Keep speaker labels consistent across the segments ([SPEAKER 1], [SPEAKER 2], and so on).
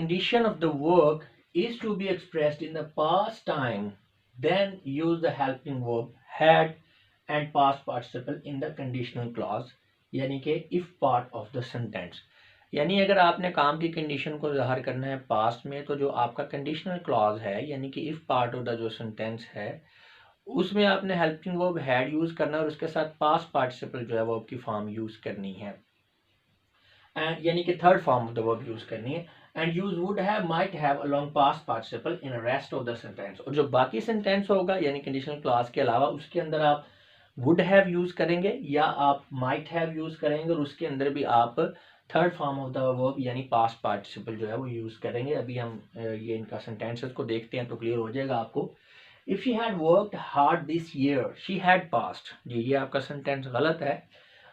[SPEAKER 1] condition of the work is to be expressed in the past time, then use the helping verb had and past participle in the conditional clause, यानी कि if part of the sentence। यानी अगर आपने काम की condition को ज़ाहिर करना है पास्ट में, तो जो आपका कंडीशनल क्लॉज है यानी कि इफ पार्ट ऑफ द जो सेंटेंस है उसमें आपने हेल्पिंग वर्ब हैड यूज़ करना है और उसके साथ पास्ट पार्टिसिपल जो है वर्ब की फॉर्म यूज़ करनी है, एंड यानी कि third form of the verb use करनी है। And use would have, might have along past participle in rest of the sentence. और जो बाकी सेंटेंस होगा यानी कंडीशनल क्लॉज के अलावा उसके अंदर आप वुड हैव यूज़ करेंगे या आप माइट हैव यूज़ करेंगे और उसके अंदर भी आप third form of the verb यानी पास्ट पार्टिसिपल जो है वो यूज़ करेंगे। अभी हम ये इनका सेंटेंसेस को देखते हैं तो क्लियर हो जाएगा आपको। If she had worked hard this year she had passed, जी ये आपका सेंटेंस गलत है।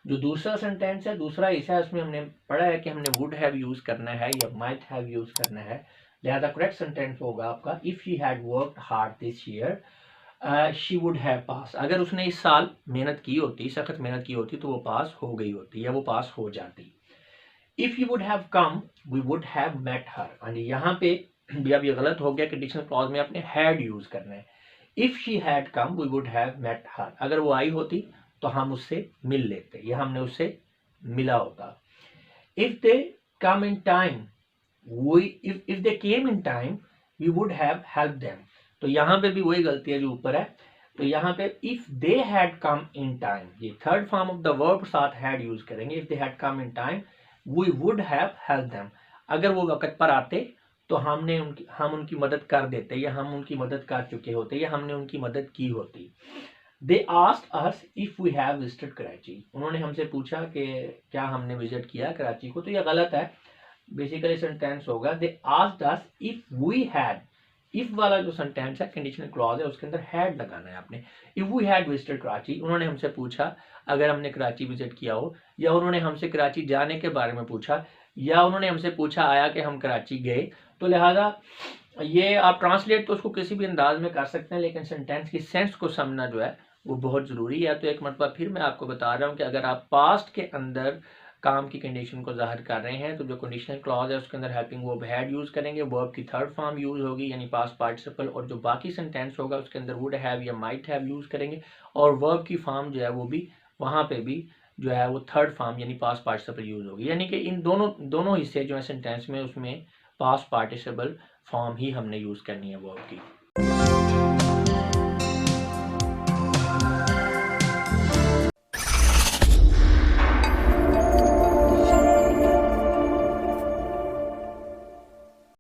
[SPEAKER 1] जो दूसरा सेंटेंस है, दूसरा हिस्सा है, उसमें हमने पढ़ा है कि हमने वुड हैव यूज़ करना है या माइट हैव यूज़ करना है, लिहाजा करेक्ट सेंटेंस होगा आपका if she had worked hard this year she would have pass. अगर उसने इस साल मेहनत की होती, सख्त मेहनत की होती, तो वो पास हो गई होती या वो पास हो जाती। If you would have come we would have met her, and यहाँ पे भी अब ये गलत हो गया, कंडीशनल क्लॉज में आपने हैड यूज करना है। If she had come we would have met her, अगर वो आई होती तो हम उससे मिल लेते या हमने उससे मिला होता। If they come in time we if they came in time we would have help them, तो यहाँ पे भी वही गलती है जो ऊपर है। तो यहाँ पे if they had come in time, ये third form of the verb साथ हैड यूज करेंगे। If they had come in time we would have help them, अगर वो वक्त पर आते तो हम उनकी मदद कर देते या हम उनकी मदद कर चुके होते या हमने उनकी मदद की होती। They asked us if we have visited Karachi, उन्होंने हमसे पूछा कि क्या हमने विजिट किया कराची को, तो यह गलत है। बेसिकली सेंटेंस होगा they asked us if we had, if वाला जो सेंटेंस है कंडीशनल क्लॉज है उसके अंदर हैड लगाना है आपने। If we had visited Karachi, उन्होंने हमसे पूछा अगर हमने कराची विजिट किया हो, या उन्होंने हमसे कराची जाने के बारे में पूछा, या उन्होंने हमसे पूछा आया कि हम कराची गए। तो लिहाजा ये आप ट्रांसलेट तो उसको किसी भी अंदाज में कर सकते हैं, लेकिन सेंटेंस की सेंस को समझना जो है वो बहुत ज़रूरी है। तो एक मरतबा फिर मैं आपको बता रहा हूँ कि अगर आप पास्ट के अंदर काम की कंडीशन को जाहिर कर रहे हैं तो जो कंडीशनल क्लॉज है उसके अंदर हेल्पिंग वर्ब हैड यूज़ करेंगे, वर्ब की थर्ड फॉर्म यूज़ होगी यानी पास्ट पार्टिसिपल, और जो बाकी सेंटेंस होगा उसके अंदर वुड हैव या माइट हैव यूज़ करेंगे, और वर्ब की फॉर्म जो है वो भी वहाँ पे भी जो है वो थर्ड फॉर्म यानी पास्ट पार्टिसिपल यूज़ होगी। यानी कि इन दोनों हिस्से जो है सेंटेंस में उसमें पास्ट पार्टिसिपल फॉर्म ही हमने यूज़ करनी है वर्ब की।